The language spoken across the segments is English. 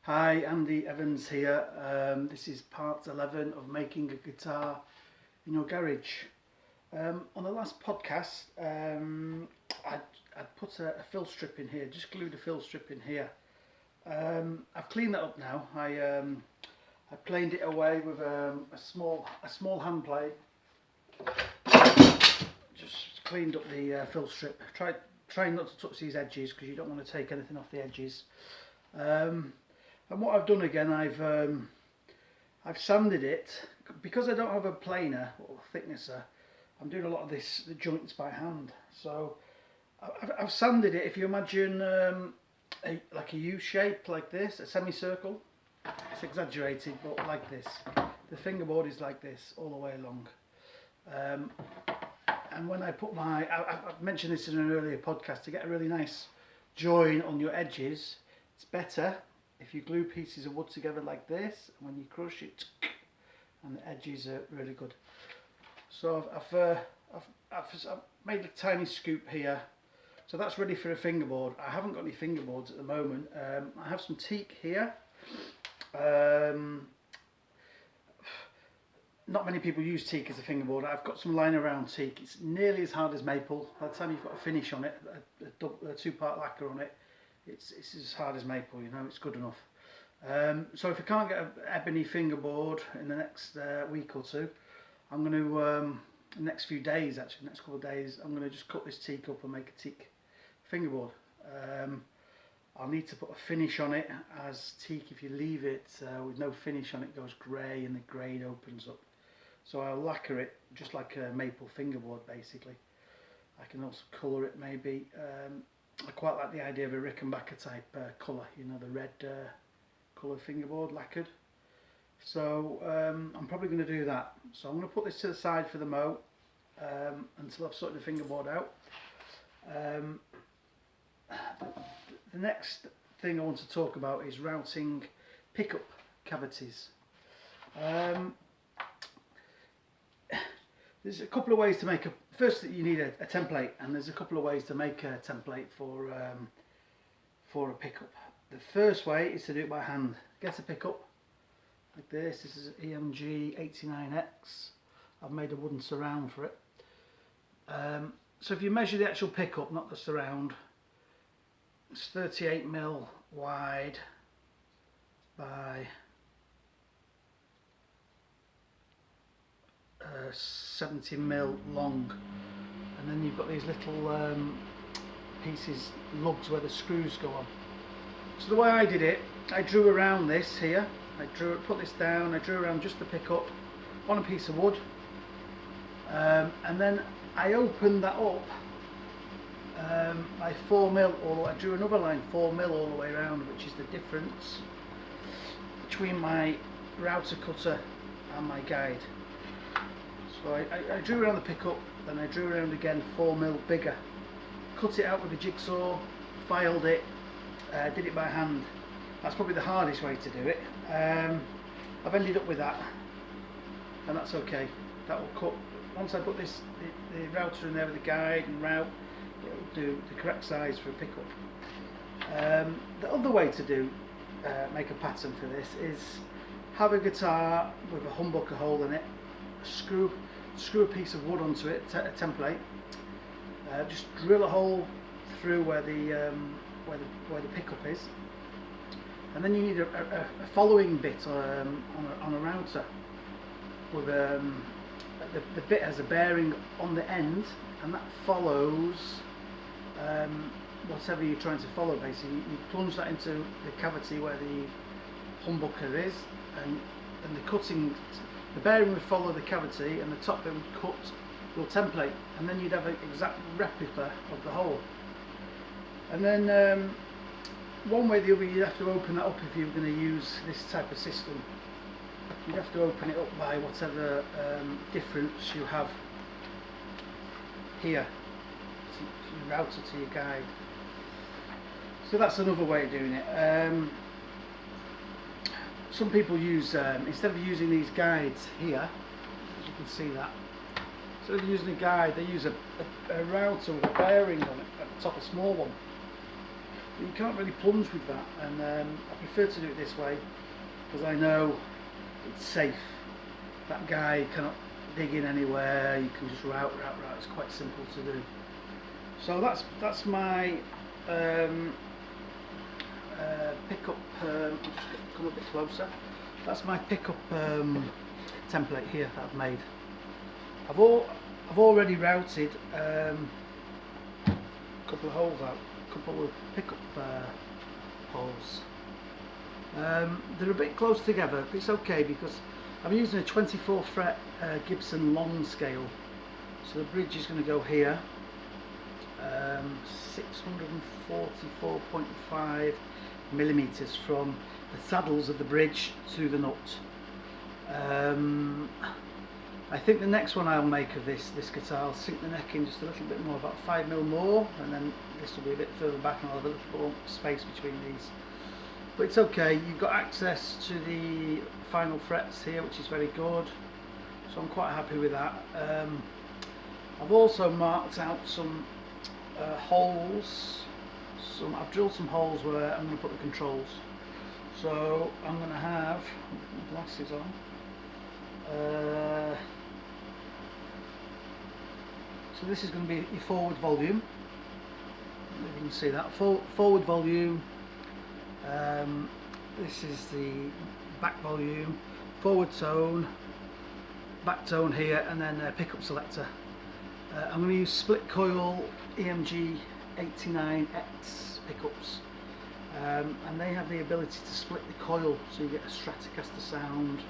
Hi, Andy Evans here. This is part 11 of making a guitar in your garage. On the last podcast, I'd put a fill strip in here, just glued a fill strip in here. I've cleaned that up now. I planed it away with a small hand plane. Just cleaned up the fill strip. Trying not to touch these edges because you don't want to take anything off the edges. And what I've done again, I've sanded it because I don't have a planer or thicknesser. I'm doing a lot of the joints by hand. So I've sanded it. If you imagine like a U shape like this, a semicircle. It's exaggerated, but like this. The fingerboard is like this all the way along. And when I put I've mentioned this in an earlier podcast, to get a really nice join on your edges, it's better if you glue pieces of wood together like this, and when you crush it, and the edges are really good. So I've made a tiny scoop here, so that's ready for a fingerboard. I haven't got any fingerboards at the moment. I have some teak here. Not many people use teak as a fingerboard. I've got some lying around teak. It's nearly as hard as maple. By the time you've got a finish on it, a two-part lacquer on it, it's as hard as maple, you know, it's good enough. So if I can't get an ebony fingerboard in the next week or two, I'm going to, the next few days actually, next couple of days, I'm going to just cut this teak up and make a teak fingerboard. I'll need to put a finish on it, as teak, if you leave it with no finish on it, goes grey and the grain opens up. So I'll lacquer it just like a maple fingerboard basically. I can also colour it maybe. I quite like the idea of a Rickenbacker type colour, you know, the red colour fingerboard lacquered. So I'm probably going to do that. So I'm going to put this to the side for the mo until I've sorted the fingerboard out. The next thing I want to talk about is routing pickup cavities. There's a couple of ways to make first you need a template, and there's a couple of ways to make a template for a pickup. The first way is to do it by hand. Get a pickup like this. This is an EMG 89X. I've made a wooden surround for it. So if you measure the actual pickup, not the surround, it's 38mm wide by 70mm long, and then you've got these little pieces, lugs where the screws go on. So the way I did it, I drew around this here. Put this down. I drew around just the pickup on a piece of wood, and then I opened that up by 4mm. Or I drew another line 4mm all the way around, which is the difference between my router cutter and my guide. So I drew around the pickup, then I drew around again 4mm bigger, cut it out with a jigsaw, filed it, did it by hand. That's probably the hardest way to do it. I've ended up with that, and that's okay. That will cut, once I put the router in there with the guide and route, it will do the correct size for a pickup. The other way to make a pattern for this is have a guitar with a humbucker hole in it, screw a piece of wood onto it, a template, just drill a hole through where the pickup is, and then you need a following bit on a router with the bit has a bearing on the end, and that follows whatever you're trying to follow. Basically, you plunge that into the cavity where the humbucker is, and the bearing would follow the cavity, and the top bit would cut your template, and then you'd have an exact replica of the hole. And then one way or the other, you'd have to open that up if you were going to use this type of system. You'd have to open it up by whatever difference you have here, to your router to your guide. So that's another way of doing it. Some people use, instead of using these guides here, as you can see that, instead of using a guide, they use a router with a bearing on it at the top, a small one. But you can't really plunge with that, and I prefer to do it this way because I know it's safe. That guy cannot dig in anywhere. You can just route. It's quite simple to do. So that's my pickup. I'll just come a bit closer. That's my pickup template here that I've made. I've already routed a couple of holes out, a couple of pickup holes. They're a bit close together, but it's okay because I'm using a 24 fret Gibson long scale. So the bridge is going to go here, 644.5 millimeters from the saddles of the bridge to the nut. I think the next one I'll make of this guitar, I'll sink the neck in just a little bit more, about 5mm more, and then this will be a bit further back and I'll have a little more space between these. But it's okay, you've got access to the final frets here, which is very good, so I'm quite happy with that. I've also marked out some holes. I've drilled some holes where I'm going to put the controls. So I'm going to have my glasses on. So this is going to be your forward volume. You can see that forward volume. This is the back volume, forward tone, back tone here, and then pickup selector. I'm going to use split coil EMG 89X pickups, and they have the ability to split the coil, so you get a Stratocaster sound,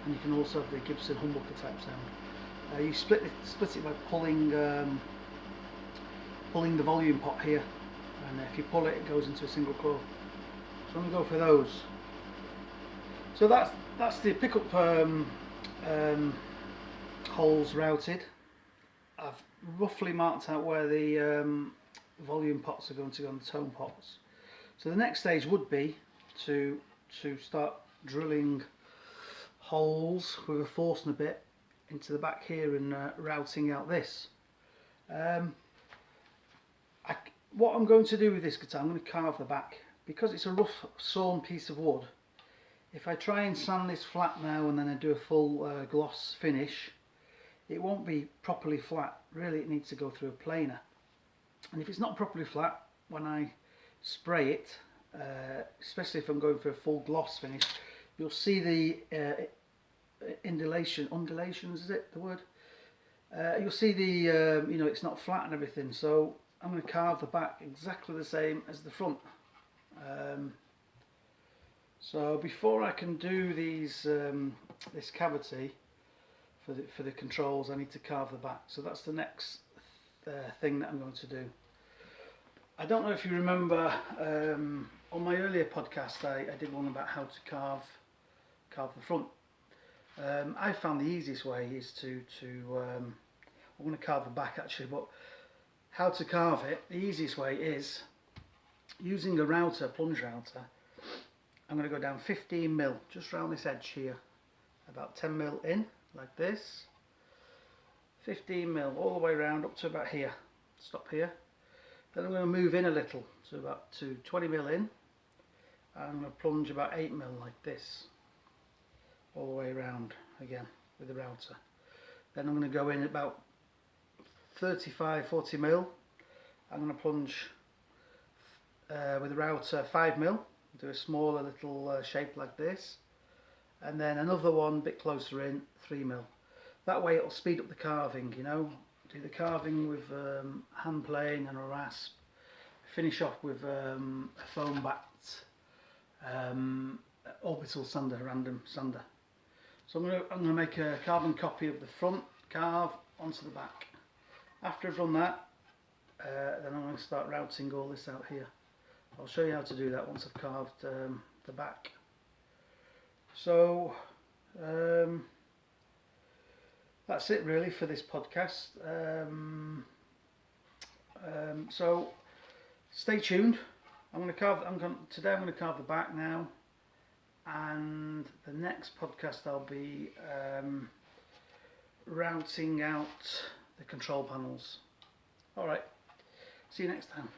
and you can also have the Gibson humbucker type sound. You split it by pulling the volume pot here, and if you pull it, it goes into a single coil. So I'm going to go for those. So that's the pickup holes routed. I've roughly marked out where the volume pots are going to go on the tone pots. So the next stage would be to start drilling holes with a Forstner bit into the back here and routing out this. What I'm going to do with this guitar, I'm going to carve the back. Because it's a rough sawn piece of wood, if I try and sand this flat now and then I do a full gloss finish, it won't be properly flat. Really, it needs to go through a planer. And if it's not properly flat, when I spray it, especially if I'm going for a full gloss finish, you'll see the undulations, is it the word? You'll see the, you know, it's not flat and everything. So I'm going to carve the back exactly the same as the front. So before I can do these this cavity for the controls, I need to carve the back. So that's the next thing that I'm going to do. I don't know if you remember on my earlier podcast I did one about how to carve the front. I found the easiest way is to I'm going to carve the back actually, but how to carve it, the easiest way is using a router, plunge router. I'm going to go down 15mm just around this edge here, about 10mm in like this, 15mm all the way around up to about here, stop here. Then I'm going to move in a little to about 20mm in, and I'm going to plunge about 8mm like this all the way around again with the router. Then I'm going to go in about 35-40mm. I'm going to plunge with the router 5mm, do a smaller little shape like this, and then another one a bit closer in, 3mm. That way it'll speed up the carving, you know. Do the carving with hand plane and a rasp, finish off with a foam backed orbital sander, random sander. So I'm going to make a carbon copy of the front, carve onto the back. After I've done that, then I'm going to start routing all this out here. I'll show you how to do that once I've carved the back. So that's it really for this podcast. So stay tuned. Today I'm going to carve the back now, and the next podcast I'll be routing out the control panels. Alright, see you next time.